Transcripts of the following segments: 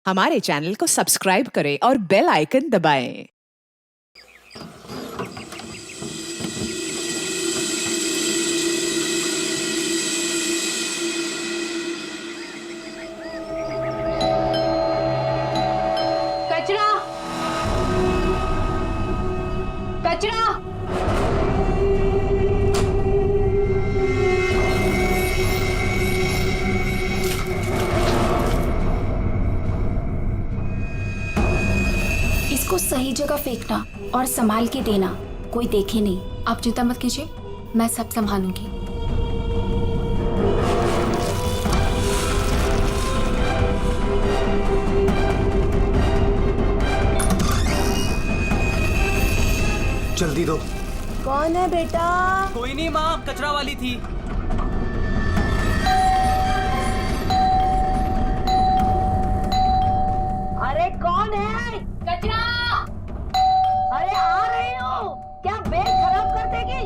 हमारे चैनल को सब्सक्राइब करें और बेल आइकन दबाएं। कचरा कचरा इसको सही जगह फेंकना और संभाल के देना, कोई देखे नहीं। आप चिंता मत कीजिए, मैं सब संभालूंगी। जल्दी दो। कौन है बेटा? कोई नहीं माँ, कचरा वाली थी। अरे कौन है? कचरा! अरे आ रही हूँ। क्या बैग खराब कर देगी?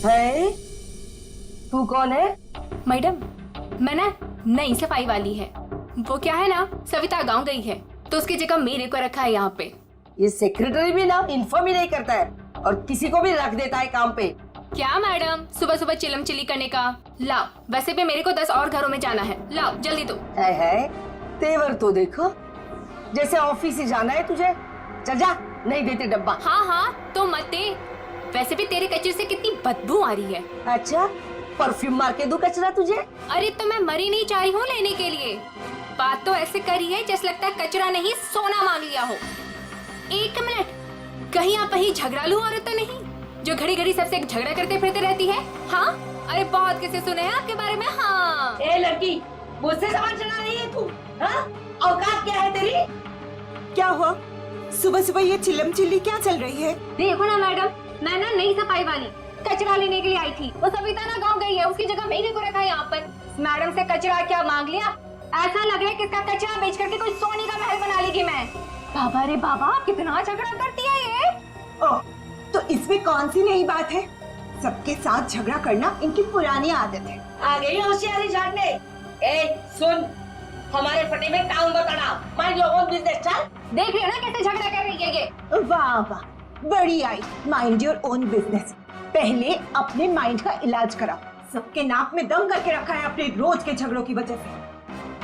है? तू कौन है? मैडम, मैं ना नई सफाई वाली है। वो क्या है ना, सविता गांव गई है तो उसकी जगह मेरे को रखा है यहाँ पे। ये सेक्रेटरी भी ना इन्फॉर्म ही नहीं करता है और किसी को भी रख देता है काम पे। क्या मैडम, सुबह सुबह चिलम चिली करने का। लाओ, वैसे भी मेरे को 10 और घरों में जाना है। लाओ जल्दी दो। है तेवर तो देखो, जैसे ऑफिस ही जाना है तुझे। चल जा, नहीं देते डब्बा। हाँ हाँ तो मत दे। वैसे भी तेरे कचरे से कितनी बदबू आ रही है। अच्छा, परफ्यूम मार के दूं कचरा तुझे? अरे तो मैं मरी नहीं जा रही हूँ लेने के लिए। बात तो ऐसे करी है जैसे लगता है कचरा नहीं सोना मांग लिया हो। एक मिनट, कहीं आप वही झगड़ालू औरत तो नहीं जो घड़ी घड़ी सबसे झगड़ा करते फिरते रहती है? हाँ, अरे बहुत किसे सुने हैं आपके बारे में। हाँ ए लड़की, मुझसे सवाल चला रही है तू? हाँ, औकात क्या है तेरी? क्या हुआ? सुबह सुबह ये चिल्लम चिल्ली क्या चल रही है? देखो ना मैडम, मैं ना नई सफाई वाली कचरा लेने के लिए आई थी। वो सविता ना गाँव गई है, उसकी जगह मेरे को रखा है यहाँ पर। मैडम से कचरा क्या मांग लिया? ऐसा लग रहा है कि इसका कचरा बेच करके कोई सोने का महल बना लेगी मैं। बाबा रे बाबा, कितना झगड़ा करती है ये। ओह, तो इसमें कौन सी नई बात है? सबके साथ झगड़ा करना इनकी पुरानी आदत है। आ गई होशियारी झाड़ने। ए सुन, हमारे फटे में टाउन बताना, माइंड योर ओन बिजनेस। चल, देख रहे हो ना कैसे झगड़ा कर रही है ये। वाह वाह, बड़ी आई। Mind your own business. पहले अपने माइंड का इलाज कराओ। सबके नाक में दम करके रखा है अपने रोज के झगड़ों की वजह से।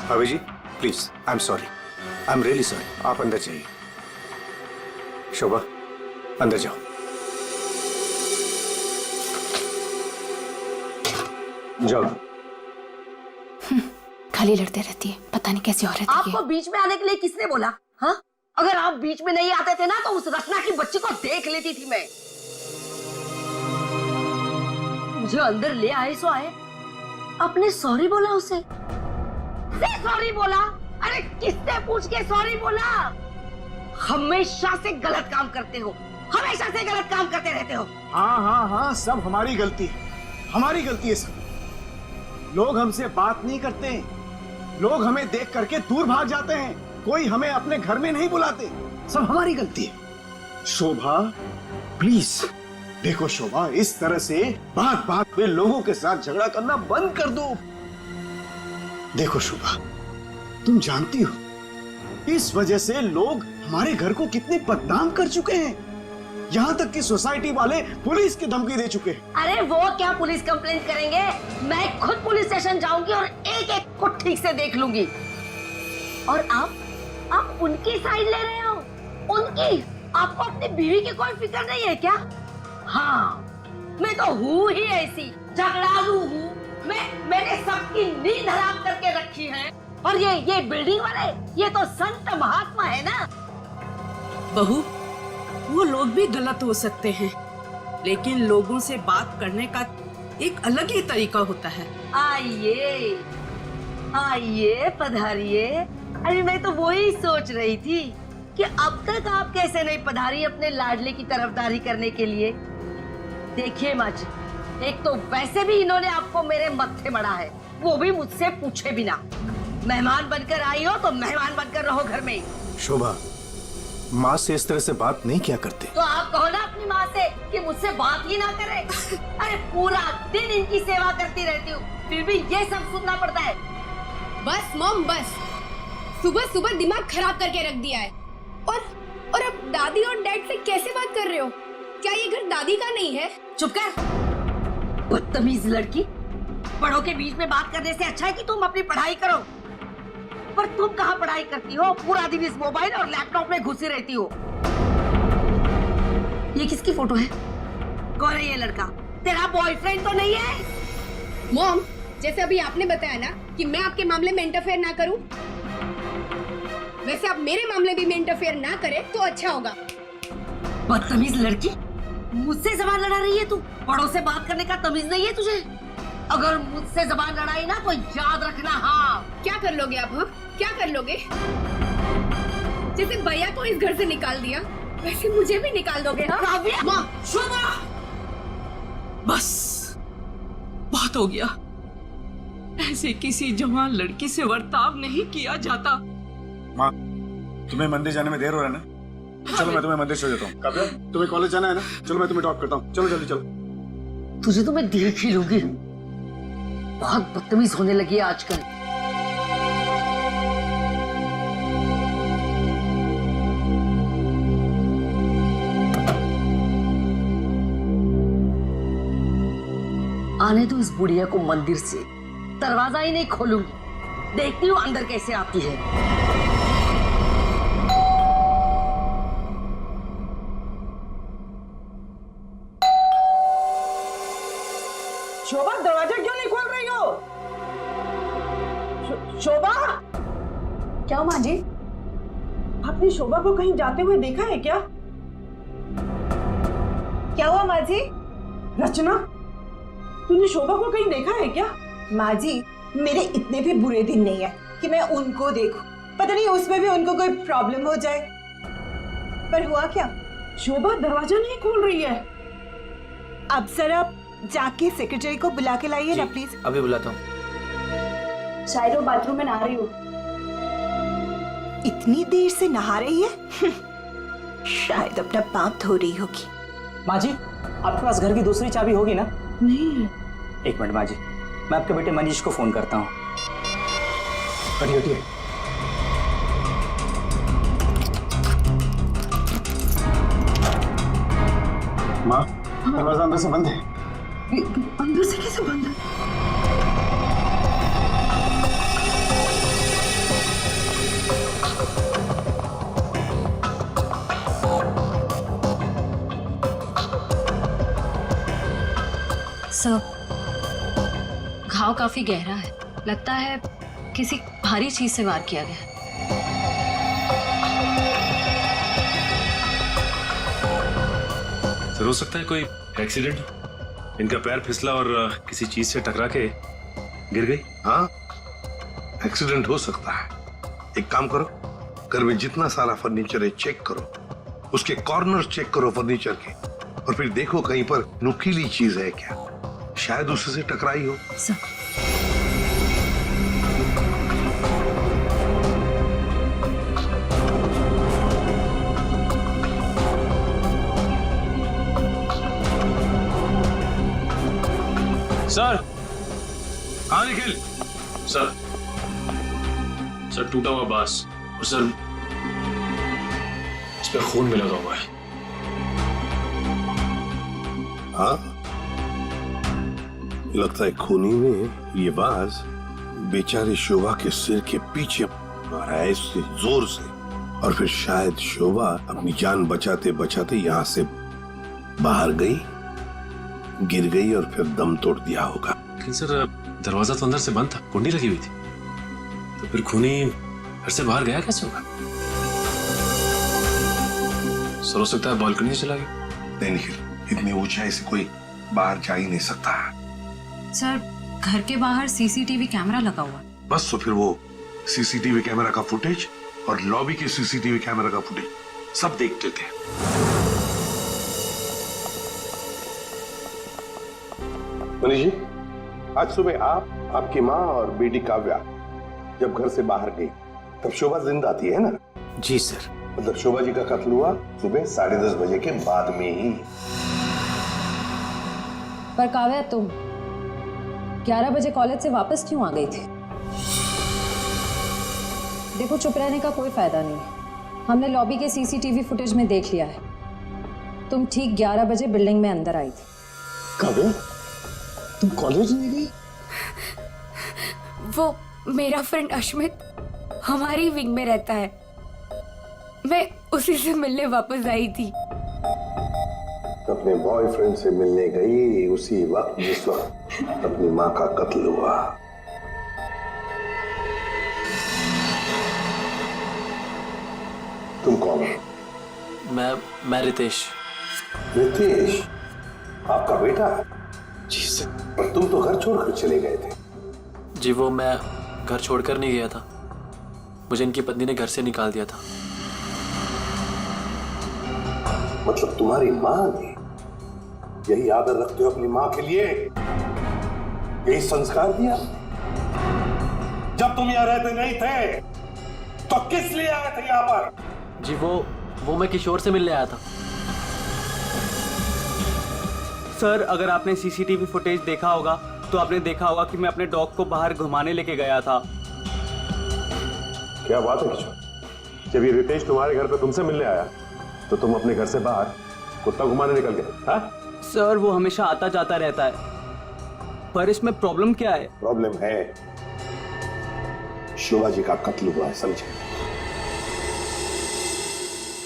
भाभी जी please, I am sorry, I am really sorry. आप अंदर जाइए। शोभा, अंदर जाओ। जाओ। खाली लड़ते रहती है, पता नहीं कैसी औरत है ये। आपको बीच में आने के लिए किसने बोला? हाँ, अगर आप बीच में नहीं आते थे ना तो उस रत्ना की बच्ची को देख लेती थी मैं। मुझे अंदर ले आए सो आए, आपने सॉरी बोला उसे? सॉरी बोला? अरे किससे पूछ के सॉरी बोला? हमेशा से गलत काम करते हो, हमेशा से गलत काम करते रहते हो। हाँ हाँ हाँ, सब हमारी गलती है, हमारी गलती है सब। लोग हमसे बात नहीं करते, लोग हमें देख करके दूर भाग जाते हैं, कोई हमें अपने घर में नहीं बुलाते, सब हमारी गलती है। शोभा प्लीज देखो, शोभा इस तरह से बात बात में लोगों के साथ झगड़ा करना बंद कर दो। देखो शोभा, तुम जानती हो इस वजह से लोग हमारे घर को कितने बदनाम कर चुके हैं। यहाँ तक कि सोसाइटी वाले पुलिस की धमकी दे चुके हैं। अरे वो क्या पुलिस कंप्लेंट करेंगे, मैं खुद पुलिस स्टेशन जाऊंगी और एक एक को ठीक से देख लूंगी। और आप उनकी साइड ले रहे हो? उनकी? आपको अपनी बीवी की कोई फिक्र नहीं है क्या? हाँ, मैं तो हूँ ही ऐसी, झगड़ालू हूँ। मैंने सबकी नींद हराम करके रखी है। और ये बिल्डिंग वाले, ये तो संत महात्मा है ना। बहू, वो लोग भी गलत हो सकते हैं, लेकिन लोगों से बात करने का एक अलग ही तरीका होता है। आइए आइए, पधारिए। अरे मैं तो वही सोच रही थी कि अब तक आप कैसे नहीं पधारी अपने लाडले की तरफदारी करने के लिए। देखिए माँ जी, एक तो वैसे भी इन्होंने आपको मेरे मत्थे मड़ा है, वो भी मुझसे पूछे बिना। मेहमान बनकर आई हो तो मेहमान बनकर रहो घर में। शोभा, माँ से इस तरह से बात नहीं किया करते। तो आप कहो ना अपनी माँ से कि मुझसे बात ही ना करे। अरे पूरा दिन इनकी सेवा करती रहती हूँ, फिर भी ये सब सुनना पड़ता है। बस मॉम बस, सुबह सुबह दिमाग खराब करके रख दिया है। और अब दादी और डैड से कैसे बात कर रहे हो? क्या ये घर दादी का नहीं है? चुप कर, बदतमीज लड़की। बड़ों के बीच में बात करने से अच्छा है कि तुम अपनी पढ़ाई करो। पर तुम कहाँ पढ़ाई करती हो? पूरा दिन इस मोबाइल और लैपटॉप में घुसी रहती हो। ये किसकी फोटो है? कौन है ये लड़का? तेरा बॉयफ्रेंड तो नहीं है? मॉम, जैसे अभी आपने बताया ना कि मैं आपके मामले में इंटरफेयर ना करूं, वैसे आप मेरे मामले भी में इंटरफेयर ना करें तो अच्छा होगा। बदतमीज लड़की, मुझसे जबान लड़ा रही है तू? बड़ों से बात करने का तमीज नहीं है तुझे? अगर मुझसे जबान लड़ाई ना तो याद रखना। हाँ, क्या कर लोगे आप? हाँ, क्या कर लोगे? जैसे भैया को इस घर से निकाल दिया, वैसे मुझे भी निकाल दोगे? हाँ? काव्या! माँ, शोभा! बस, बहुत हो गया। ऐसे किसी जवान लड़की से बर्ताव नहीं किया जाता। माँ, तुम्हें मंदिर जाने में देर हो रहा है ना? चलो मैं तुम्हें मंदिर छोड़ देता हूँ। काव्या, तुम्हें कॉलेज जाना है ना? चलो मैं तुम्हें ड्रॉप करता हूँ। चलो जल्दी चलो। तुझे तो मैं देख ही लूंगी। बहुत बदतमीज होने लगी है आजकल। आने दो इस बुढ़िया को मंदिर से, दरवाजा ही नहीं खोलूंगी। देखती हूँ अंदर कैसे आती है। शोभा, दरवाजा क्यों नहीं खोल रही हो? शोभा! क्या माँ जी? आपने शोभा को कहीं जाते हुए देखा है क्या? क्या हुआ माँ जी? रचना, तूने शोभा को कहीं देखा है क्या? माँ जी, मेरे इतने भी बुरे दिन नहीं है कि मैं उनको देखूं। पता नहीं उसमें भी उनको कोई प्रॉब्लम हो जाए। पर हुआ क्या? शोभा दरवाजा नहीं खोल रही है। अब जरा जाके सेक्रेटरी को बुला के लाइए ना प्लीज। अभी बुलाता हूँ। शायद वो बाथरूम में नहा रही हो। इतनी देर से नहा रही है? शायद अपना पाप धो रही होगी। माँ जी, आपके पास घर की दूसरी चाबी होगी ना? नहीं। एक मिनट माँ जी, मैं आपके बेटे मनीष को फोन करता हूँ। हटिए हटिए। माँ, दरवाजा अंदर से बंद है। अंदर से कैसे बंद है? सर, घाव काफी गहरा है। लगता है किसी भारी चीज से वार किया गया है। सर, हो सकता है कोई एक्सीडेंट। इनका पैर फिसला और किसी चीज से टकरा के गिर गई। हाँ, एक्सीडेंट हो सकता है। एक काम करो, घर में जितना सारा फर्नीचर है चेक करो, उसके कॉर्नर चेक करो फर्नीचर के, और फिर देखो कहीं पर नुकीली चीज है क्या। शायद उससे टकराई हो। सर, सर, हाँ निखिल। सर, टूटा हुआ बांस और सर इस पे खून भी लगा हुआ है। हाँ, लगता है खूनी ने ये बाज बेचारी शोभा के सिर के पीछे मारा है इससे जोर से, और फिर शायद शोभा अपनी जान बचाते बचाते यहाँ से बाहर गई, गिर गई और फिर दम तोड़ दिया होगा। लेकिन सर, दरवाजा तो अंदर से बंद था, कुंडी लगी हुई थी, तो फिर खूनी घर से बाहर गया कैसे होगा? सर, हो सकता है बालकनी से चला गया। नहीं निखिल, इतनी ऊंचाई से कोई बाहर जा ही नहीं सकता। सर, घर के बाहर सीसीटीवी कैमरा लगा हुआ है। बस तो फिर वो सीसीटीवी कैमरा का फुटेज और लॉबी के सीसीटीवी कैमरा का फुटेज सब देख लेते हैं। मनीष जी, आज सुबह आप, आपकी माँ और बेटी काव्या जब घर से बाहर गई तब शोभा जिंदा थी, है ना? जी सर। मतलब शोभा जी का कत्ल हुआ सुबह 10:30 बजे के बाद में ही। पर काव्या, तुम 11 बजे कॉलेज से वापस क्यों आ गई थी? देखो, चुप रहने का कोई फायदा नहीं। हमने लॉबी के सीसीटीवी फुटेज में देख लिया है, तुम ठीक 11 बजे बिल्डिंग में अंदर आई थी। कब? तुम कॉलेज नहीं गई? वो मेरा फ्रेंड अश्मित हमारी विंग में रहता है, मैं उसी से मिलने वापस आई थी। अपने बॉयफ्रेंड से मिलने गई उसी वक्त जिस वक्त अपनी माँ का कत्ल हुआ। तुम कौन हो? मैं रितेश। रितेश, आपका बेटा? जी सर। पर तुम तो घर छोड़कर चले गए थे। जी वो मैं घर छोड़कर नहीं गया था, मुझे इनकी पत्नी ने घर से निकाल दिया था। मतलब तुम्हारी माँ ने? यही आदर रखते हो अपनी माँ के लिए? यही संस्कार दिया? जब तुम यहाँ रहते नहीं थे तो किस लिए आए थे यहाँ पर? जी वो मैं किशोर से मिलने आया था। सर, अगर आपने सीसीटीवी फुटेज देखा होगा तो आपने देखा होगा कि मैं अपने डॉग को बाहर घुमाने लेके गया था। क्या बात है किशोर, जब ये रितेश तुम्हारे घर पे तुमसे मिलने आया तो तुम अपने घर से बाहर कुत्ता घुमाने निकल गए? हाँ सर, वो हमेशा आता जाता रहता है, पर इसमें प्रॉब्लम क्या है? प्रॉब्लम है शोभा जी का कत्ल हुआ है, समझे?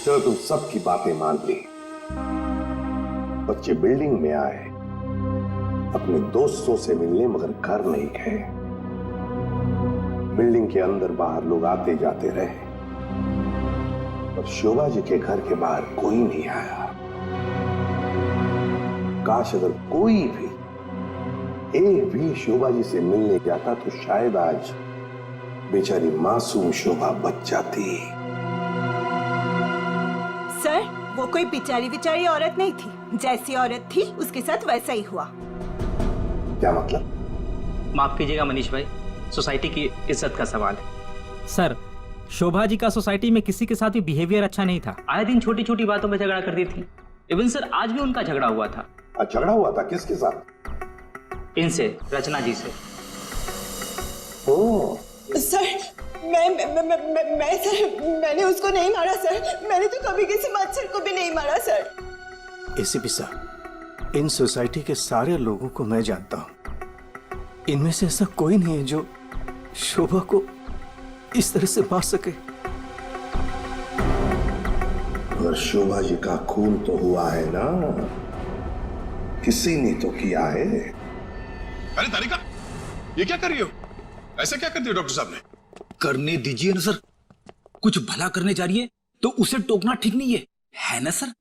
चलो तुम सबकी बातें मान ली, बच्चे बिल्डिंग में आए अपने दोस्तों से मिलने, मगर घर नहीं गए। बिल्डिंग के अंदर बाहर लोग आते जाते रहे, और शोभा जी के घर के बाहर कोई नहीं आया। काश अगर कोई भी, एक भी शोभा जी से मिलने जाता तो शायद आज बेचारी मासूम शोभा बच जाती। सर, वो कोई बेचारी औरत नहीं थी, जैसी औरत थी उसके साथ वैसा ही हुआ। क्या मतलब? माफ कीजिएगा मनीष भाई, सोसाइटी की इज्जत का सवाल है। सर, शोभा जी का सोसाइटी में किसी के साथ भी बिहेवियर अच्छा नहीं था। आए दिन छोटी छोटी बातों में झगड़ा करती थी। इवन सर आज भी उनका झगड़ा हुआ था। झगड़ा हुआ था? किसके साथ? इनसे, रचना जी से। ओह सर, मैं सर, मैंने उसको नहीं मारा सर, मैंने तो कभी किसी मच्छर को भी नहीं मारा सर। एसीपी साहब, इन सोसाइटी के सारे लोगों को मैं जानता हूं, इनमें से ऐसा कोई नहीं है जो शोभा को इस तरह से मार सके। अगर शोभा जी का खून तो हुआ है ना, किसी ने तो किया है। अरे तारिका, ये क्या कर रही हो? ऐसा क्या कर दिया डॉक्टर साहब ने? करने दीजिए ना सर, कुछ भला करने जा रही है तो उसे टोकना ठीक नहीं है ना सर?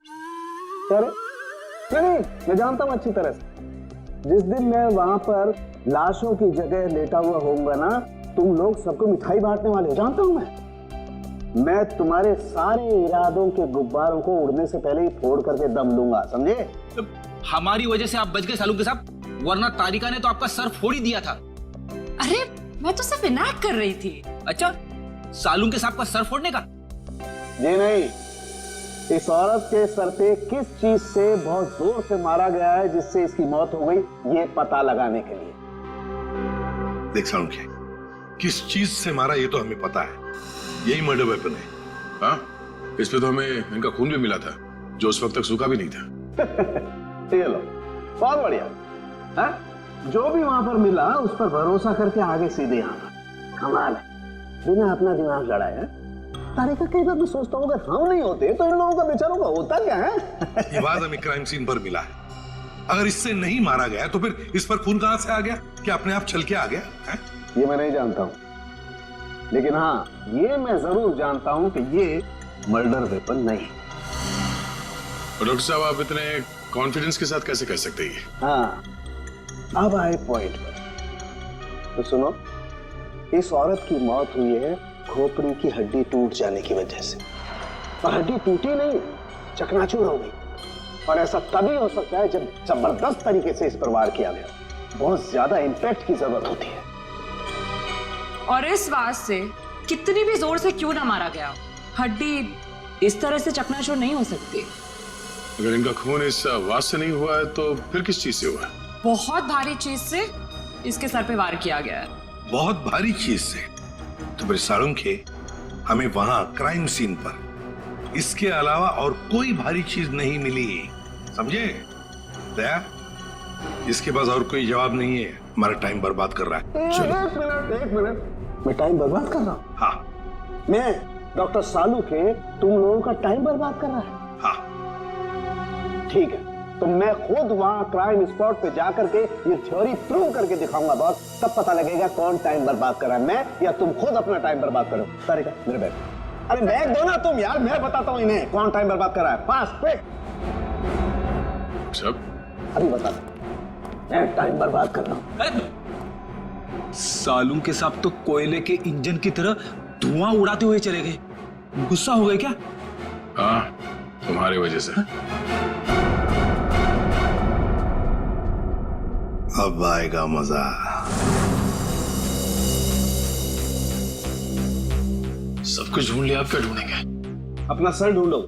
नहीं, मैं जानता हूं अच्छी तरह से। जिस दिन मैं वहां पर लाशों की जगह लेटा हुआ होऊंगा ना, तुम लोग सबको मिठाई बांटने वाले हो, जानता हूं मैं तुम्हारे सारे इरादों के गुब्बारों को उड़ने से पहले ही फोड़ करके दम लूंगा, समझे? तो हमारी वजह से आप बच गए सालू के साथ, वरना तारिका ने तो आपका सर फोड़ ही दिया था। अरे मैं तो सिर्फ इनाक कर रही थी। अच्छा, सालू के साथ का सर फोड़ने का? जी नहीं, इस औरत के सर पे किस चीज से बहुत जोर से मारा गया है जिससे इसकी मौत हो गई, ये पता लगाने के लिए। देख सालुंखे, किस चीज से मारा ये तो हमें पता है, यही मर्डर वेपन है। हाँ, इस पे तो हमें इनका खून भी मिला था जो उस वक्त तक सूखा भी नहीं था। ये लो, बहुत बढ़िया। हाँ? जो भी वहां पर मिला उस पर भरोसा करके आगे सीधे आना, कमाल है, बिना अपना दिमाग लड़ाया। तारिका, कई बार मैं सोचता हूँ अगर हम नहीं होते तो इन लोगों का बेचारों का होता क्या है? ये बात हमें क्राइम सीन पर मिला है। अगर इससे नहीं मारा गया तो फिर इस पर खून कहां से आ गया? क्या अपने आप छलके आ गया है? ये मैं नहीं जानता हूँ, लेकिन हाँ ये मैं जरूर जानता हूँ कि ये मर्डर वेपन नहीं। डॉक्टर साहब, आप इतने कॉन्फिडेंस के साथ कैसे कह सकते हैं? हाँ, अब आए पॉइंट पर। तो सुनो, इस औरत की मौत हुई है खोपड़ी की हड्डी टूट जाने की वजह से, और हड्डी टूटी नहीं, चकनाचूर हो गई। और ऐसा तभी हो सकता है जब जबरदस्त तरीके से इस पर वार किया गया, बहुत ज्यादा इंपैक्ट की जरूरत होती है। और इस बात से कितनी भी जोर से क्यों ना मारा गया, हड्डी इस तरह से चकनाचूर नहीं हो सकती। अगर इनका खून इस आवाज से नहीं हुआ है तो फिर किस चीज से हुआ है? बहुत भारी चीज से इसके सर पे वार किया गया है। बहुत भारी चीज से? तो फिर सालुंखे, हमें वहां क्राइम सीन पर इसके अलावा और कोई भारी चीज नहीं मिली, समझे? दया, इसके पास और कोई जवाब नहीं है, हमारा टाइम बर्बाद कर रहा है। चलो। एक मिनट, मैं टाइम बर्बाद कर रहा हूँ? हाँ। मैं डॉक्टर सालू के तुम लोगों का टाइम बर्बाद कर रहा है? हाँ। ठीक है, तो मैं खुद वहां क्राइम स्पॉट पे जाकर के ये थ्योरी प्रूव करके दिखाऊंगा बॉस, तब पता लगेगा कौन टाइम बर्बाद कर रहा है, मैं या तुम खुद अपना टाइम बर्बाद करो। तारिका, मेरे बैग। अरे बैग दो ना तुम यार, मैं बताता हूँ इन्हें कौन टाइम बर्बाद कर रहा है। Fast quick. सब अभी बता, मैं टाइम बर्बाद कर रहा हूँ। सालू के साथ तो कोयले के इंजन की तरह धुआं उड़ाते हुए चले गए। गुस्सा हो गए क्या? हाँ, तुम्हारी वजह से। अब आएगा मजा। सब कुछ ढूंढ लिया, अब क्या ढूंढेंगे? अपना सर ढूंढो।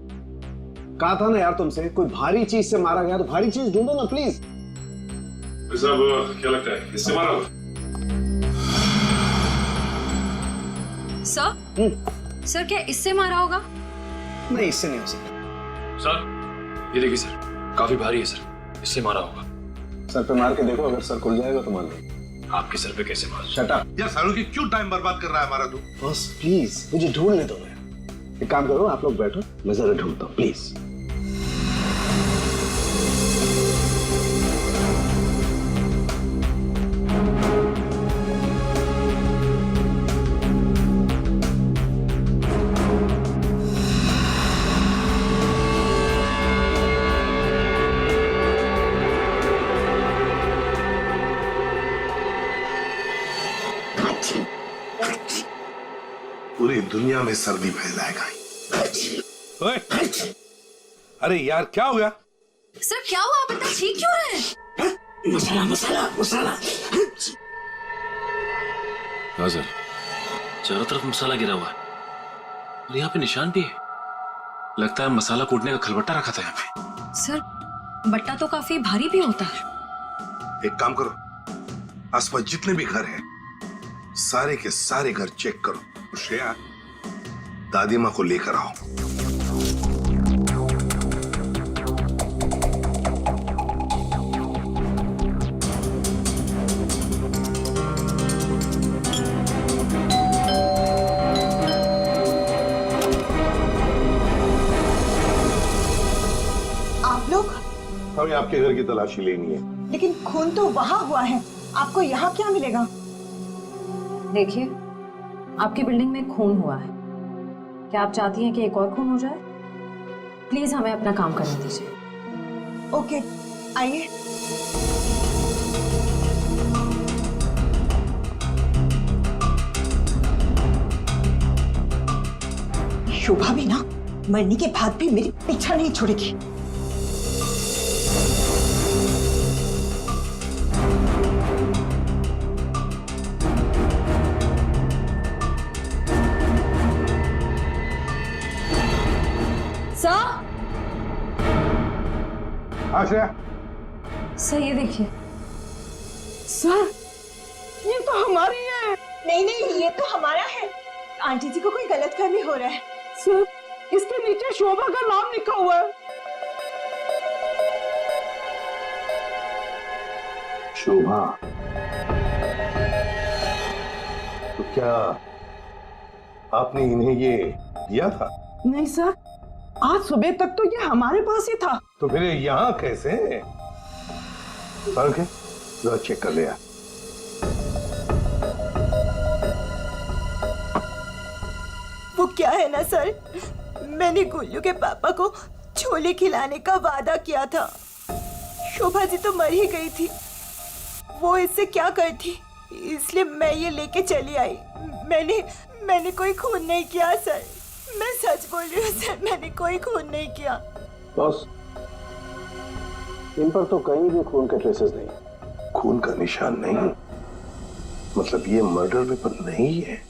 कहा था ना यार तुमसे, कोई भारी चीज से मारा गया तो भारी चीज ढूंढो ना प्लीज। सब क्या लगता है, इससे मारा होगा? सर, सर क्या इससे मारा होगा? नहीं, इससे नहीं हो सकता। सर, ये देखिए सर, काफी भारी है सर, इससे मारा होगा। सर पे मार के देखो, अगर सर खुल जाएगा तो मान लो। आपके सर पे कैसे मार? शट अप यार, सालू की क्यों टाइम बर्बाद कर रहा है हमारा तू? बस प्लीज मुझे ढूंढने दो। एक काम करो, आप लोग बैठो, मैं जरा ढूंढता हूँ प्लीज। पूरी दुनिया में सर्दी फैलाएगा। ओए, अरे यार क्या हो गया? सर क्या हुआ, आप इतना ठीक क्यों रहे हैं? मसाला मसाला मसाला। हाँ सर, चारों तरफ मसाला गिरा हुआ है और यहाँ पे निशान भी है। लगता है मसाला कूटने का खलबट्टा रखा था यहाँ पे। सर बट्टा तो काफी भारी भी होता है। एक काम करो, आसपास जितने भी घर हैं, सारे के सारे घर चेक करो। श्रेया, दादी माँ को लेकर आओ। आप लोग? हमें आपके घर की तलाशी लेनी है। लेकिन खून तो वहां हुआ है, आपको यहाँ क्या मिलेगा? देखिए, आपकी बिल्डिंग में खून हुआ है। क्या आप चाहती हैं कि एक और खून हो जाए? प्लीज हमें अपना काम करने दीजिए। ओके, आइए। शोभा भी ना मरने के बाद भी मेरी पीछा नहीं छोड़ेगी। श्रेया, सर ये देखिए। सर, ये तो हमारी है। नहीं नहीं, ये तो हमारा है। आंटी जी को कोई गलतफहमी हो रहा है। सर, इसके नीचे शोभा का नाम लिखा हुआ है। शोभा? तो क्या आपने इन्हें ये दिया था? नहीं सर, आज सुबह तक तो ये हमारे पास ही था। तो फिर यहाँ कैसे? ओके, जरा चेक कर लिया। वो क्या है ना सर, मैंने गुल्लू के पापा को छोले खिलाने का वादा किया था। शोभा जी तो मर ही गई थी, वो इससे क्या करती, इसलिए मैं ये लेके चली आई। मैंने कोई खून नहीं किया सर, मैं सच बोल रही हूँ सर, मैंने कोई खून नहीं किया। बॉस, इन पर तो कहीं भी खून के ट्रेसेस नहीं। खून का निशान नहीं? मतलब ये मर्डर वेपन नहीं है?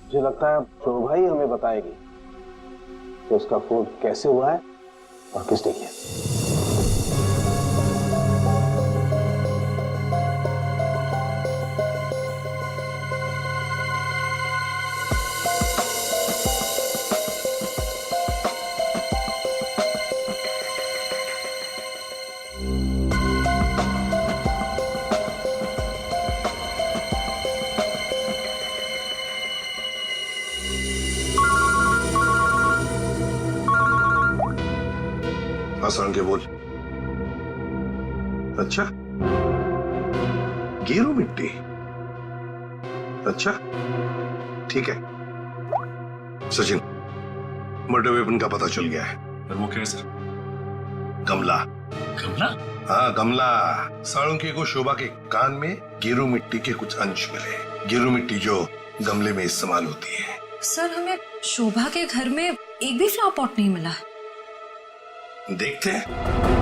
मुझे लगता है शोभा ही हमें बताएगी कि उसका खून कैसे हुआ है और किसने किया। आसान के बोल। अच्छा, गेरू मिट्टी। अच्छा, ठीक है। सचिन, मर्डर वेपन का पता चल गया है। और वो क्या है सर? गमला। गमला? हाँ, गमला। साळुंखे को शोभा के कान में गेरू मिट्टी के कुछ अंश मिले। गेरू मिट्टी जो गमले में इस्तेमाल होती है। सर, हमें शोभा के घर में एक भी फ्लावर पॉट नहीं मिला। देखते हैं।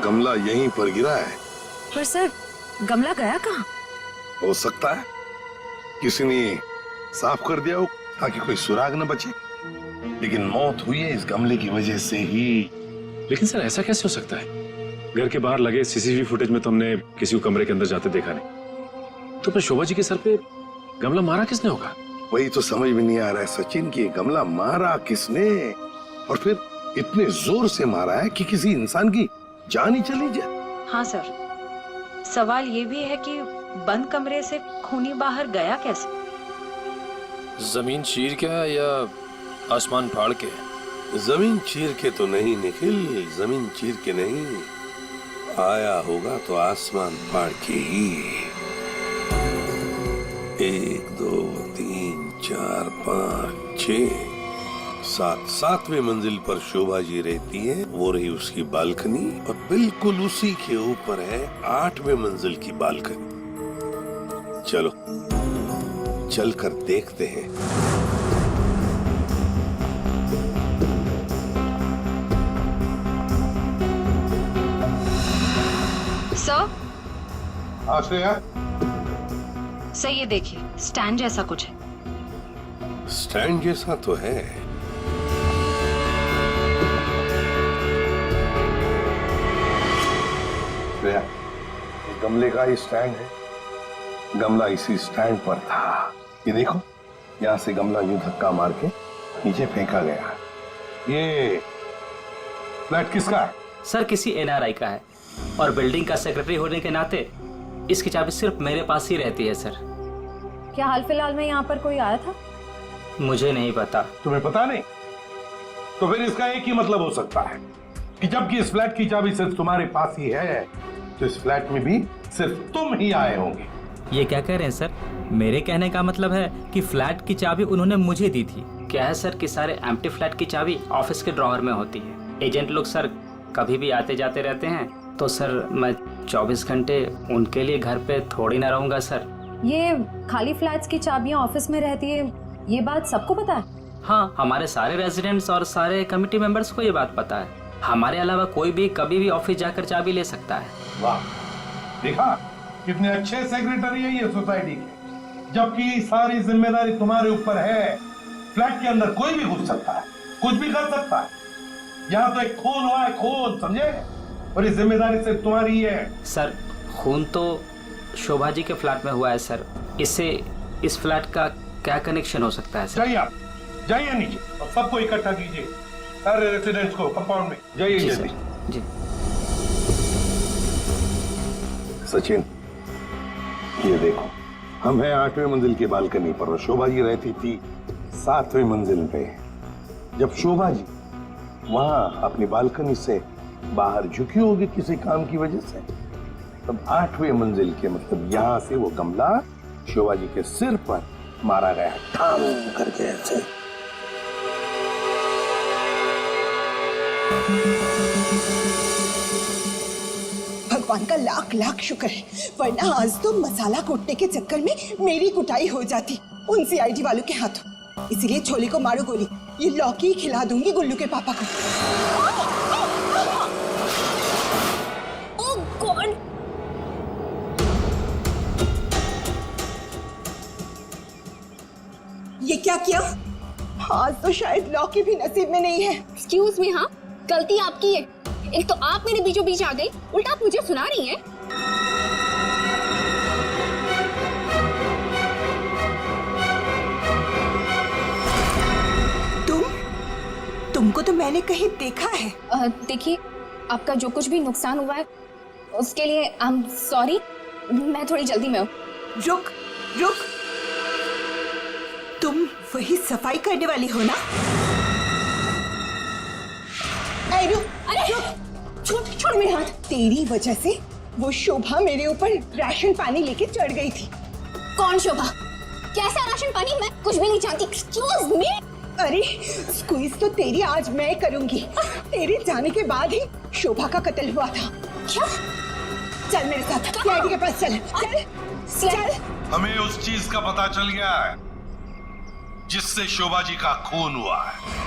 गमला यहीं पर गिरा है। पर सर, गमला गया कहाँ? हो सकता है किसी ने साफ कर दिया हो ताकि कोई सुराग न बचे, लेकिन मौत हुई है इस गमले की वजह से ही। लेकिन सर ऐसा कैसे हो सकता है? घर के बाहर लगे सीसीटीवी फुटेज में तो हमने किसी को कमरे के अंदर जाते देखा नहीं। तो फिर शोभा जी के सर पे गमला मारा किसने होगा? वही तो समझ में नहीं आ रहा है सचिन कि गमला मारा किसने, और फिर इतने जोर से मारा है कि किसी इंसान की जान ही चली जाए। हाँ सर, सवाल ये भी है कि बंद कमरे से खूनी बाहर गया कैसे? जमीन चीर के या आसमान फाड़ के? जमीन चीर के तो नहीं निखिल, जमीन चीर के नहीं, आया होगा तो आसमान फाड़ के ही। 1 2 3 4 5 6 7वें मंजिल पर शोभा जी रहती है। वो रही उसकी बालकनी, और बिल्कुल उसी के ऊपर है 8वें मंजिल की बालकनी। चलो चलकर देखते हैं। सर, श्रेया, सर ये देखिए, स्टैंड जैसा कुछ है। स्टैंड जैसा तो है। श्रेया, इस गमले का ही स्टैंड है। गमला इसी स्टैंड पर था। ये देखो, यहाँ से गमला यूं धक्का मार के नीचे फेंका गया। ये फ्लैट किसका है? सर, किसी एनआरआई का है, और बिल्डिंग का सेक्रेटरी होने के नाते इसकी चाबी सिर्फ मेरे पास ही रहती है। सर, क्या हाल फिलहाल में यहाँ पर कोई आया था? मुझे नहीं पता। तुम्हें पता नहीं? तो फिर इसका एक ही मतलब हो सकता है कि जबकि इस फ्लैट की चाबी सिर्फ तुम्हारे पास ही है, तो इस फ्लैट में भी सिर्फ तुम ही आए होंगे। ये क्या कह रहे हैं सर? मेरे कहने का मतलब है कि फ्लैट की चाबी उन्होंने मुझे दी थी। क्या है सर कि सारे एम्प्टी फ्लैट की चाबी ऑफिस के ड्रॉअर में होती है। एजेंट लोग सर कभी भी आते जाते रहते हैं, तो सर मैं 24 घंटे उनके लिए घर पे थोड़ी ना रहूंगा सर। ये खाली फ्लैट्स की चाबियां ऑफिस में रहती है, ये बात सबको पता है? हाँ, हमारे सारे रेजिडेंट्स और सारे कमिटी मेंबर्स को ये बात पता है। हमारे अलावा कोई भी कभी भी ऑफिस जाकर चाबी ले सकता है। वाह, देखा कितने अच्छे सेक्रेटरी है ये सोसाइटी के, जबकि सारी जिम्मेदारी तुम्हारे ऊपर है। फ्लैट के अंदर कोई भी घुस सकता है, कुछ भी कर सकता है। यहाँ तो एक खून हुआ है, खून, समझे? और ये जिम्मेदारी सिर्फ तुम्हारी है। सर, खून तो शोभा जी के फ्लैट में हुआ है सर, इससे इस फ्लैट का क्या कनेक्शन हो सकता है सर? जाइए, आप जाइए नीचे और सबको इकट्ठा कीजिए, सारे रेसिडेंट्स को कंपाउंड में। जाइए जल्दी। जी सचिन, ये देखो, हम हैं 8वें मंजिल की बालकनी पर और शोभा जी रहती थी 7वें मंजिल पे। जब शोभा जी वहां अपनी बालकनी से बाहर झुकी होगी किसी काम की वजह से, तब 8वें मंजिल के मतलब यहां से वो गमला शोभा जी के सिर पर मारा गया, ठाम करके ऐसे। भगवान का लाख लाख शुक्र है, वरना आज तो मसाला कूटने के चक्कर में मेरी कुटाई हो जाती उन सीआईडी वालों के हाथों। इसीलिए छोले को मारो गोली, ये लौकी खिला दूंगी गुल्लू के पापा को। ओह गॉड, क्या किया? आज तो शायद लॉ के भी नसीब में नहीं है। एक्सक्यूज मी, हाँ गलती आपकी है। एक तो आप मेरे बीचों बीच आ गई, उल्टा आप मुझे सुना रही हैं। तुमको तो मैंने कहीं देखा है। देखिए, आपका जो कुछ भी नुकसान हुआ है उसके लिए आई एम सॉरी। मैं थोड़ी जल्दी में हूँ। रुक रुक, तुम वही सफाई करने वाली हो ना? छोड़ मेरे हाथ। तेरी वजह से वो शोभा मेरे ऊपर राशन पानी लेके चढ़ गई थी। कौन शोभा? कैसा राशन पानी? मैं कुछ भी नहीं जानती। Excuse me. अरे स्क्वीज तो तेरी आज मैं करूंगी। तेरे जाने के बाद ही शोभा का कत्ल हुआ था। क्या? चल मेरे साथ, सीआईडी के पास चल। चल। हमें उस चीज का पता चल गया है जिससे शोभा जी का खून हुआ है।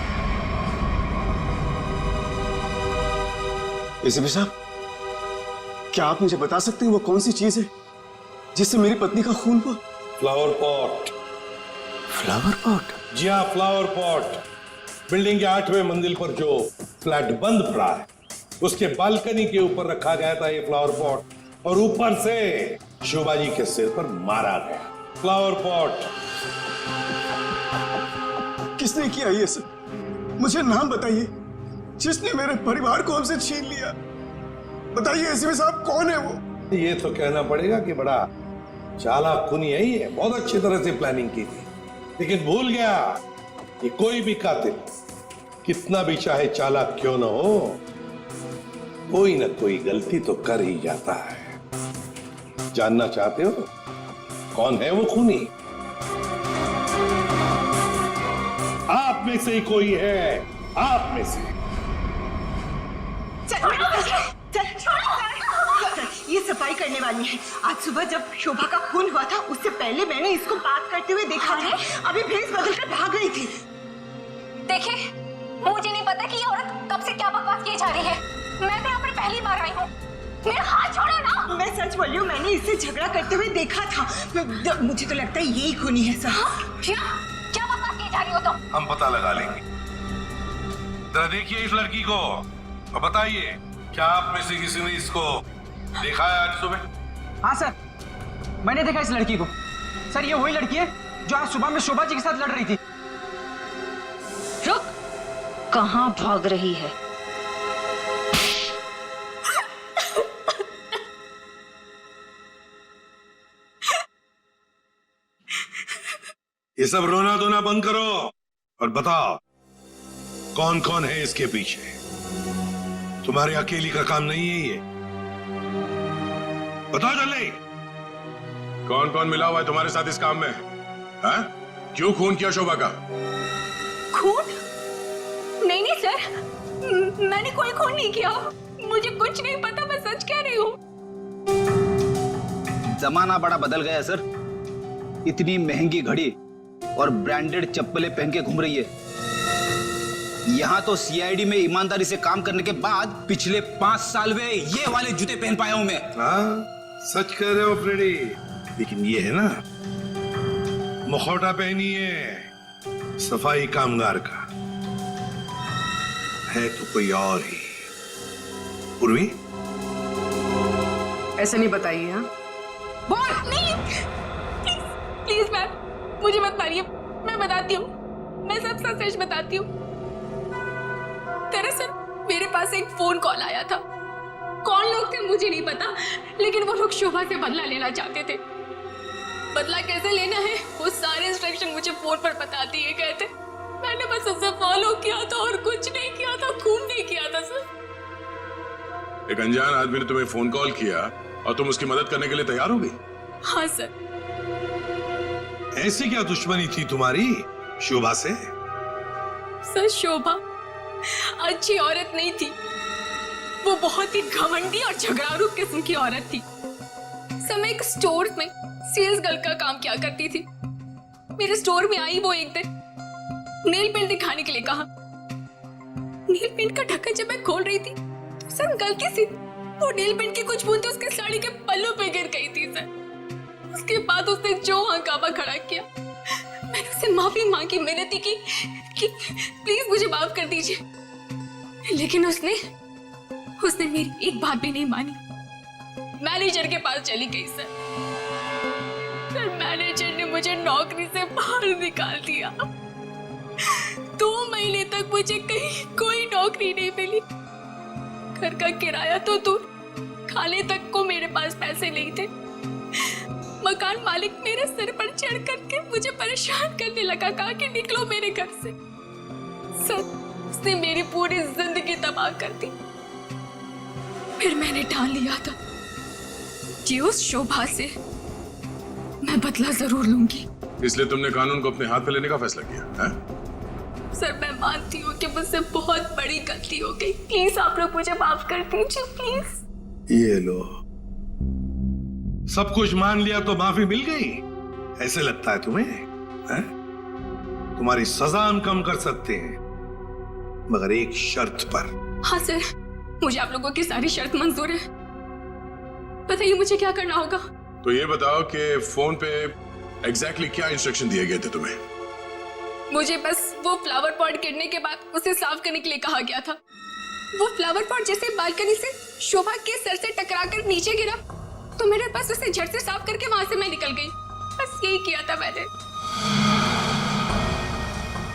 एसीपी साहब, क्या आप मुझे बता सकते हैं वो कौन सी चीज है जिससे मेरी पत्नी का खून हुआ? Flower pot. Flower pot? जी हाँ, फ्लावर पॉट। बिल्डिंग के 8वें मंजिल पर जो फ्लैट बंद पड़ा है उसके बालकनी के ऊपर रखा गया था ये फ्लावर पॉट और ऊपर से शोभा जी के सिर पर मारा गया। Flower pot. किसने किया ये सब? मुझे नाम बताइए जिसने मेरे परिवार को हमसे छीन लिया। बताइए एसीपी साहब, कौन है वो? ये तो कहना पड़ेगा कि बड़ा चालाक खूनी है ये। बहुत अच्छी तरह से प्लानिंग की थी, लेकिन भूल गया कि कोई भी कातिल कितना भी चाहे चालाक क्यों ना हो, कोई ना कोई गलती तो कर ही जाता है। जानना चाहते हो कौन है वो खूनी? आप में से ही कोई है, आप में से। ये सफाई करने वाली है। आज सुबह जब शोभा का खून हुआ था उससे पहले मैंने इसको बात करते हुए देखा था। अभी भेस बदलकर भाग रही थी। देखिए, मुझे नहीं पता कि ये औरत कब से क्या बकवास किए जा रही है। मैं तो यहाँ पर पहली बार आई हूँ। मेरा हाथ छोड़ो ना। मैं सच बोल रही हूँ, मैंने इससे झगड़ा करते हुए देखा था। मुझे तो लगता है यही खूनी है सर। क्या बकवास किए जा रही हो तुम? हम पता लगा लेंगे। जरा देखिए इस लड़की को और बताइए, क्या आप में से किसी ने इसको देखा है आज सुबह? हाँ सर, मैंने देखा इस लड़की को। सर, ये वही लड़की है जो आज सुबह में शोभा जी के साथ लड़ रही थी। रुक, कहाँ भाग रही है? ये सब रोना धोना बंद करो और बताओ कौन कौन है इसके पीछे। तुम्हारी अकेली का काम नहीं है ये। बताओ जल्दी, कौन कौन मिला हुआ है तुम्हारे साथ इस काम में? हाँ? क्यों खून किया शोभा का? खून? नहीं सर, मैंने कोई खून नहीं किया। मुझे कुछ नहीं पता, मैं सच कह रही हूँ। जमाना बड़ा बदल गया है सर। इतनी महंगी घड़ी और ब्रांडेड चप्पलें पहन के घूम रही है। यहाँ तो सीआईडी में ईमानदारी से काम करने के बाद पिछले 5 साल में ये वाले जूते पहन पाया हूं मैं। हाँ, सच कह रहे हो फ्रेडी। लेकिन ये है ना, मुखौटा पहनी है सफाई कामगार का, है तो कोई और ही। पूर्वी, ऐसे नहीं बताइए। हाँ, बोल नहीं। प्लीज मैम, मुझे मत मारिए। मैं बताती हूँ, मैं सब सच बताती हूँ। दरअसल मेरे पास एक फोन कॉल आया था। कौन लोग थे मुझे नहीं पता, लेकिन वो लोग शोभा से बदला लेना चाहते थे। बदला कैसे लेना है वो सारे इंस्ट्रक्शन मुझे फोन पर बता दिए गए थे। मैंने बस उसे फॉलो किया था और कुछ नहीं किया था, खून नहीं किया था सर। एक अनजान आदमी ने तुम्हें फोन कॉल किया और तुम उसकी मदद करने के लिए तैयार हो गई? हाँ सर। ऐसी क्या दुश्मनी थी तुम्हारी शोभा से? सर, शोभा अच्छी औरत नहीं थी। वो बहुत ही घमंडी और झगड़ारू किस्म की औरत थी। समय एक स्टोर में सेल्स गर्ल का काम किया करती थी। मेरे स्टोर में आई वो एक दिन, नेल पेंट दिखाने के लिए कहा। नेल पेंट का ढक्कन जब मैं खोल रही थी तो सर गलती से वो नेल पेंट की कुछ बूंदें उसके साड़ी के पल्लू पे गिर गई थी सर। उसके बाद उसने जो हंगामा खड़ा किया, मैंने उससे माफी मांगी, मिन्नती की कि प्लीज मुझे माफ कर दीजिए, लेकिन उसने मेरी एक बात भी नहीं मानी। मैनेजर के पास चली गई सर। मैनेजर ने मुझे नौकरी से बाहर निकाल दिया। 2 महीने तक मुझे कहीं कोई नौकरी नहीं मिली। घर का किराया तो दूर, खाने तक को मेरे पास पैसे नहीं थे। मकान मालिक मेरे सिर पर चढ़ करके मुझे परेशान करने लगा, कहा कि निकलो मेरे घर से। सर, उसने मेरी पूरी जिंदगी तबाह कर दी। फिर मैंने ठान लिया था कि उस शोभा से मैं बदला जरूर लूंगी। इसलिए तुमने कानून को अपने हाथ में लेने का फैसला किया है? सर, मैं मानती हूँ कि मुझसे बहुत बड़ी गलती हो गई। प्लीज आप लोग मुझे माफ कर दीजिए, प्लीज। ये लो, सब कुछ मान लिया तो माफी मिल गई? ऐसे लगता है तुम्हें? है? तुम्हारी सजा हम कम कर सकते हैं, मगर एक शर्त पर। हाँ सर, मुझे आप लोगों की सारी शर्त मंजूर है। बताइए मुझे क्या करना होगा। तो ये बताओ कि फोन पे एग्जैक्टली क्या इंस्ट्रक्शन दिए गए थे तुम्हें? मुझे बस वो फ्लावर पॉट गिरने के बाद उसे साफ करने के लिए कहा गया था। वो फ्लावर पॉट जैसे बालकनी से शोभा के सर से टकराकर नीचे गिरा, तो मेरे पास उसे झट से साफ करके वहां से मैं निकल गई। बस यही किया था मैंने।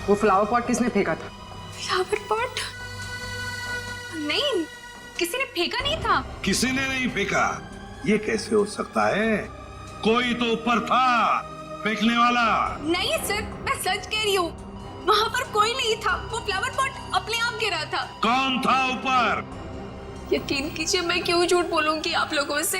वो फ्लावर पॉट किसने फेंका था? Flower pot? नहीं, किसी ने फेंका नहीं था। किसी ने नहीं फेंका? ये कैसे हो सकता है? कोई तो ऊपर था फेंकने वाला। नहीं सर, मैं सच कह रही हूँ, वहाँ पर कोई नहीं था। वो फ्लावर पॉट अपने आप गिरा था। कौन था ऊपर? यकीन कीजिए, मैं क्यों झूठ बोलूंगी आप लोगों से।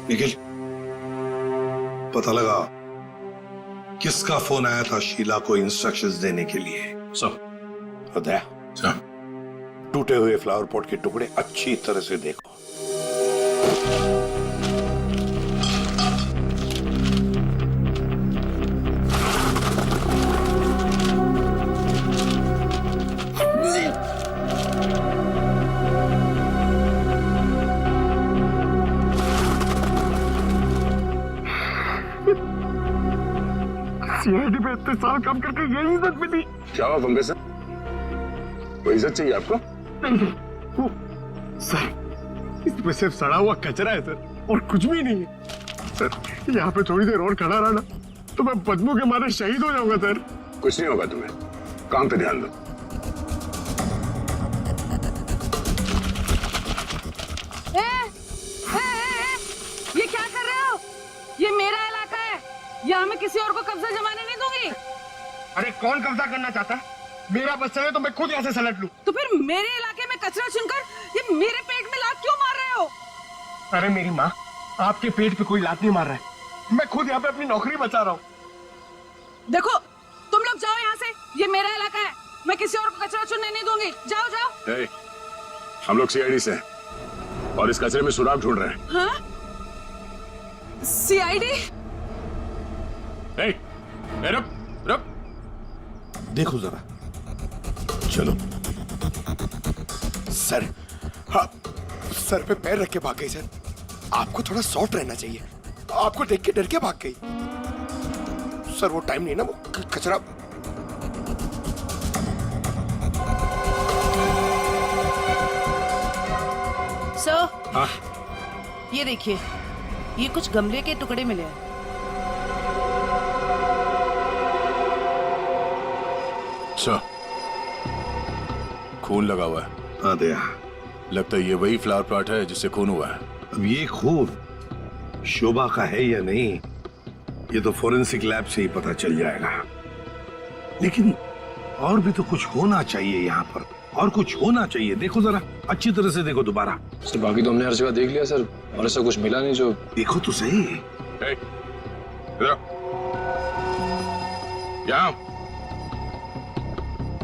निखिल, पता लगा किसका फोन आया था शीला को इंस्ट्रक्शंस देने के लिए? सर, टूटे हुए फ्लावर पॉट के टुकड़े अच्छी तरह से देखो। सीआईडी पे इतने साल काम करके यही इज्जत मिली। क्या हुआ पंकज सर? कोई इज्जत चाहिए आपको? नहीं, सर, इसमें सिर्फ सड़ा हुआ कचरा है सर, और कुछ भी नहीं है सर। यहाँ पे थोड़ी देर और खड़ा रहा तो मैं बदबू के मारे शहीद हो जाऊंगा सर। कुछ नहीं होगा तुम्हें, काम पे ध्यान दो। ये क्या कर रहे हो? ये मेरा इलाका है, यहाँ मैं किसी और को कब्जा जमाने नहीं दूंगी। अरे कौन कब्जा करना चाहता है? मेरा बच्चा है तो मैं खुद यहाँ से सलट लूं। तो फिर मेरे इलाके में कचरा चुनकर ये मेरे पेट में लात क्यों मार रहे हो? अरे मेरी माँ, आपके पेट पे कोई लात नहीं मार रहा है। मैं खुद यहाँ पे अपनी नौकरी बचा रहा हूँ। देखो, तुम लोग जाओ यहाँ से, ये मेरा इलाका है। मैं किसी और को कचरा चुनने नहीं दूंगी। जाओ जाओ। हम लोग सीआईडी से हैं और इस कचरे में सुराग ढूंढ रहे हैं। हाँ? सीआईडी? रुक। देखो जरा, चलो। सर, हाँ, सर पे पैर रख के भाग गई सर। आपको थोड़ा सॉफ्ट रहना चाहिए। आपको देख के डर के भाग गई सर। वो टाइम नहीं ना, वो कचरा। सर, हाँ? ये देखिए, ये कुछ गमले के टुकड़े मिले हैं। अच्छा, खून लगा हुआ है। हाँ दया, लगता है ये वही फ्लावर प्लॉट है जिससे खून हुआ है। अब ये खून शोभा का है या नहीं, ये तो फोरेंसिक लैब से ही पता चल जाएगा। लेकिन और भी तो कुछ होना चाहिए यहाँ पर, और कुछ होना चाहिए। देखो जरा, अच्छी तरह से देखो दोबारा। सर, बाकी तो हमने हर जगह देख लिया सर, और ऐसा कुछ मिला नहीं जो। देखो तो सही। इधर यहाँ।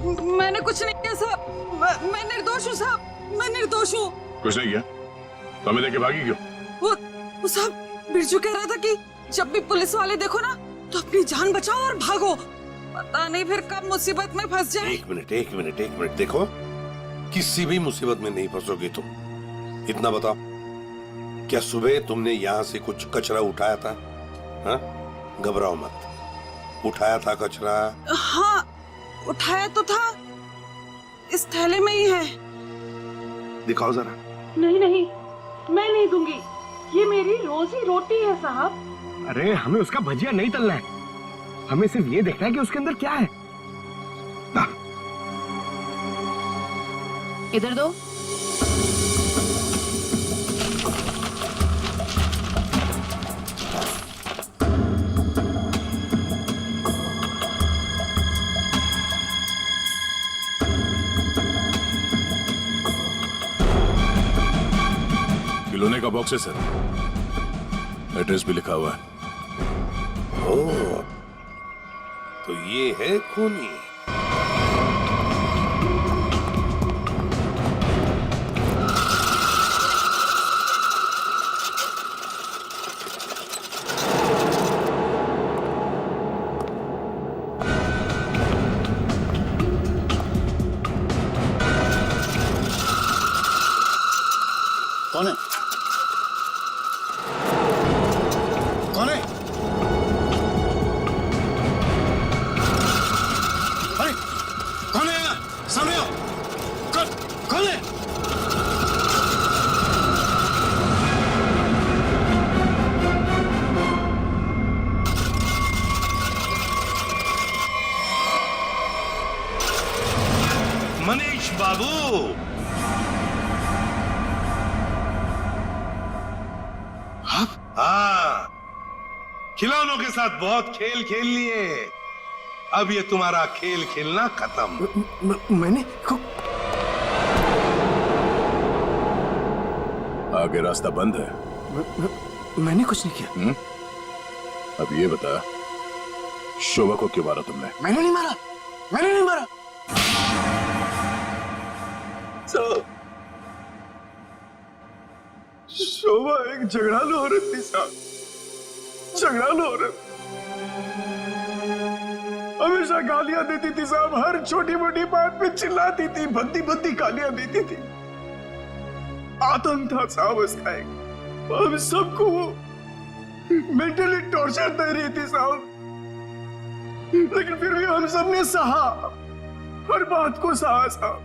मैंने कुछ नहीं किया साहब। मैं निर्दोष हूँ साहब, मैं निर्दोष हूँ। कुछ नहीं किया तो हमें देखे भागी क्यों? वो साहब, बिरजू कह रहा था कि जब भी पुलिस वाले देखो ना तो अपनी जान बचाओ और भागो। पता नहीं फिर कब मुसीबत में फंस जाए। एक मिनट देखो, किसी भी मुसीबत में नहीं फंसोगी तुम। इतना बताओ, क्या सुबह तुमने यहाँ से कुछ कचरा उठाया था? हाँ? घबराओ मत, उठाया था कचरा? हाँ, उठाया तो था, इस थैले में ही है। दिखाओ जरा। नहीं नहीं, मैं नहीं दूंगी, ये मेरी रोजी रोटी है साहब। अरे हमें उसका भजिया नहीं तलना है, हमें सिर्फ ये देखना है कि उसके अंदर क्या है। इधर दो। खिलौने का बॉक्स है सर, एड्रेस भी लिखा हुआ है। ओह, तो ये है खूनी। कौन है? कौन है? अरे कौन है? सामने आओ। कौन है? मनीष बाबू, हाँ, खिलौनों के साथ बहुत खेल खेल लिए, अब ये तुम्हारा खेल खेलना खत्म। मैंने आगे रास्ता बंद है। मैंने कुछ नहीं किया। अब ये बता, शोभा को क्यों मारा तुमने? मैंने नहीं मारा, मैंने नहीं मारा। शोभा एक झगड़ालू औरत थी साहब, झगड़ालू औरत। हमेशा गालियां देती थी साहब, हर छोटी मोटी बात पे चिल्लाती थी, भद्दी भद्दी गालियां देती थी। आतंक था साहब उसका एक, हम सबको वो मेंटली टॉर्चर दे रही थी साहब, लेकिन फिर भी हम सबने सहा, हर बात को सहा साहब।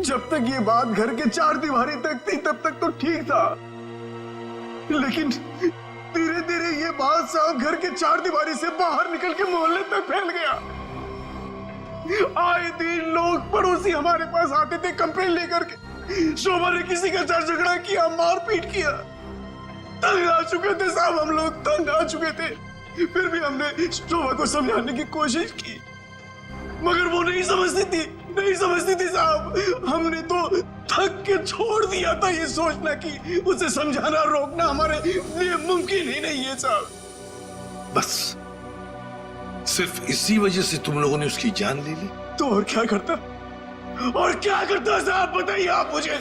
जब तक ये बात घर के चार दीवारी तक थी तब तक तो ठीक था, लेकिन धीरे धीरे ये बात साहब घर के चार दीवारी से बाहर निकल के मोहल्ले तक फैल गया। आए दिन लोग पड़ोसी हमारे पास आते थे कंप्लेन लेकर के, शोभा ने किसी का झगड़ा किया, मारपीट किया। तंग आ चुके थे साहब, हम लोग तंग आ चुके थे। फिर भी हमने शोभा को समझाने की कोशिश की, मगर वो नहीं समझती थी साहब। हमने तो थक के छोड़ दिया था ये सोचना कि उसे समझाना रोकना हमारे लिए मुमकिन ही नहीं है साहब। बस सिर्फ इसी वजह से तुम लोगों ने उसकी जान ले ली? तो और क्या करता साहब, बताइए आप मुझे।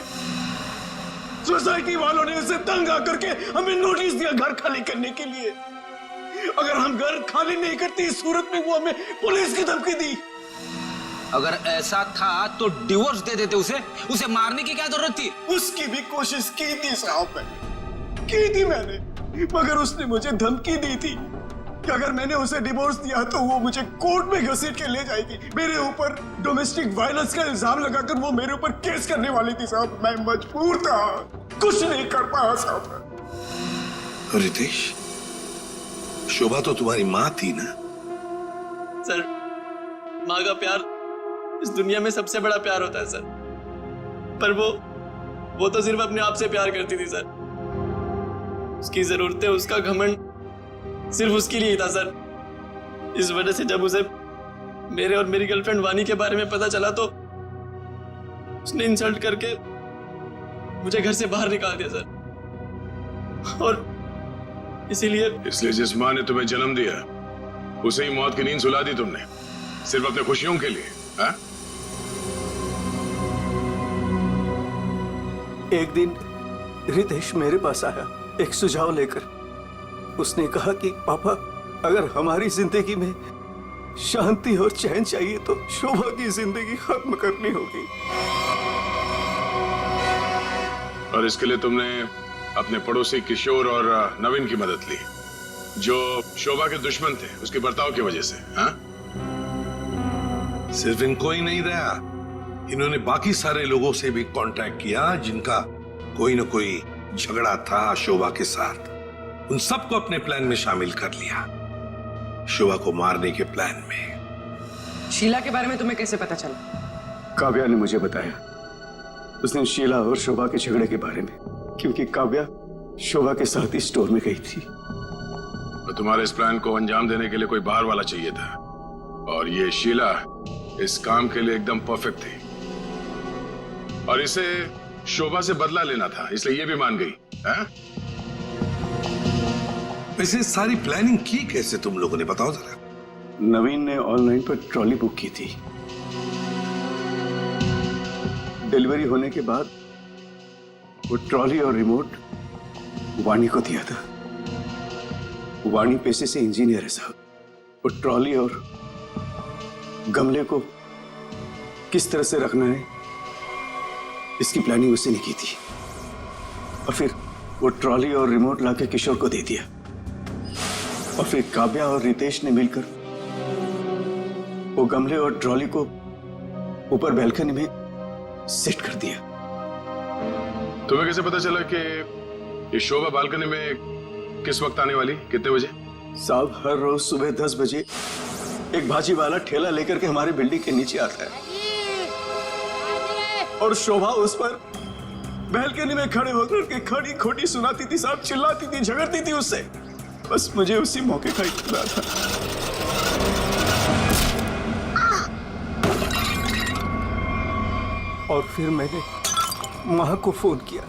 सोसाइटी वालों ने उसे तंग आकर के हमें नोटिस दिया घर खाली करने के लिए। अगर हम घर खाली नहीं करते इस सूरत में वो हमें पुलिस की धमकी दी। अगर ऐसा था तो डिवोर्स दे देते उसे मारने की क्या जरूरत थी? उसकी भी कोशिश की थी साहब, मैंने, मगर उसने मुझे धमकी दी थी कि अगर मैंने उसे डिवोर्स दिया तो वो मुझे कोर्ट में घसीट के ले जाएगी। मेरे ऊपर डोमेस्टिक वायलेंस का इल्जाम लगाकर वो मेरे ऊपर केस करने वाली थी साहब। मैं मजबूर था, कुछ नहीं कर पाया साहब। रितेश, शोभा तो तुम्हारी माँ थी ना? सर, माँ का प्यार इस दुनिया में सबसे बड़ा प्यार होता है सर, पर वो तो सिर्फ अपने आप से प्यार करती थी सर। उसकी जरूरतें, उसका घमंड सिर्फ उसके लिए ही था सर। इस वजह से जब उसे मेरे और मेरी गर्लफ्रेंड वानी के बारे में पता चला तो उसने इंसल्ट करके मुझे घर से बाहर निकाल दिया सर। और इसलिए जिस माँ ने तुम्हें जन्म दिया उसे ही मौत की नींद सुला दी तुमने, सिर्फ अपने खुशियों के लिए। हा? एक दिन रितेश मेरे पास आया एक सुझाव लेकर। उसने कहा कि पापा, अगर हमारी जिंदगी में शांति और चैन चाहिए तो शोभा की जिंदगी खत्म करनी होगी। और इसके लिए तुमने अपने पड़ोसी किशोर और नवीन की मदद ली, जो शोभा के दुश्मन थे उसके बर्ताव की वजह से। हाँ? सिर्फ इनको ही नहीं रहा, इन्होंने बाकी सारे लोगों से भी कांटेक्ट किया जिनका कोई न कोई झगड़ा था शोभा के साथ। उन सबको अपने प्लान में शामिल कर लिया, शोभा को मारने के प्लान में। शीला के बारे में तुम्हें कैसे पता चला? काव्या ने मुझे बताया। उसने शीला और शोभा के झगड़े के बारे में, क्योंकि काव्या शोभा के साथ ही स्टोर में गई थी। तो तुम्हारे इस प्लान को अंजाम देने के लिए कोई बाहर वाला चाहिए था, और ये शीला इस काम के लिए एकदम परफेक्ट थी, और इसे शोभा से बदला लेना था, इसलिए ये भी मान गई। हाँ? वैसे सारी प्लानिंग की कैसे तुम लोगों ने, बताओ जरा। नवीन ने ऑनलाइन पर ट्रॉली बुक की थी। डिलीवरी होने के बाद वो ट्रॉली और रिमोट वाणी को दिया था। वाणी पेशे से इंजीनियर है साहब। वो ट्रॉली और गमले को किस तरह से रखना है इसकी प्लानिंग उसने नहीं की थी, और फिर वो ट्रॉली और रिमोट लाके किशोर को दे दिया, और फिर काव्या और रितेश ने मिलकर वो गमले और ट्रॉली को ऊपर बैल्कनी में सेट कर दिया। तुम्हें कैसे पता चला कि ये शोभा बालकनी में किस वक्त आने वाली, कितने बजे? साहब, हर रोज सुबह 10 बजे एक भाजी वाला ठेला लेकर के हमारे बिल्डिंग के नीचे आता है, और शोभा उस पर बैल्कनी में खड़े होकर के खड़ी खोटी सुनाती थी साहब, चिल्लाती थी, झगड़ती थी उससे। बस मुझे उसी मौके का इंतजार था। और फिर मैंने मां को फोन किया।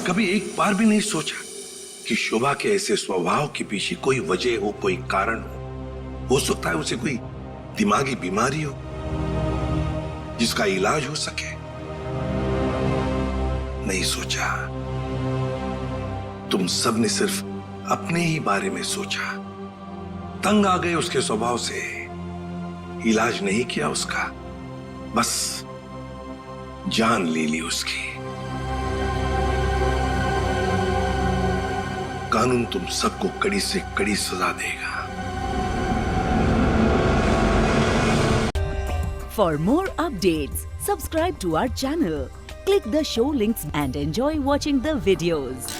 कभी एक बार भी नहीं सोचा कि शोभा के ऐसे स्वभाव के पीछे कोई वजह हो, कोई कारण हो सकता है उसे कोई दिमागी बीमारी हो जिसका इलाज हो सके? नहीं सोचा। तुम सब ने सिर्फ अपने ही बारे में सोचा, तंग आ गए उसके स्वभाव से, इलाज नहीं किया उसका, बस जान ले ली उसकी। कानून तुम सबको कड़ी से कड़ी सजा देगा। For more updates, subscribe to our channel, click the show links and enjoy watching the videos.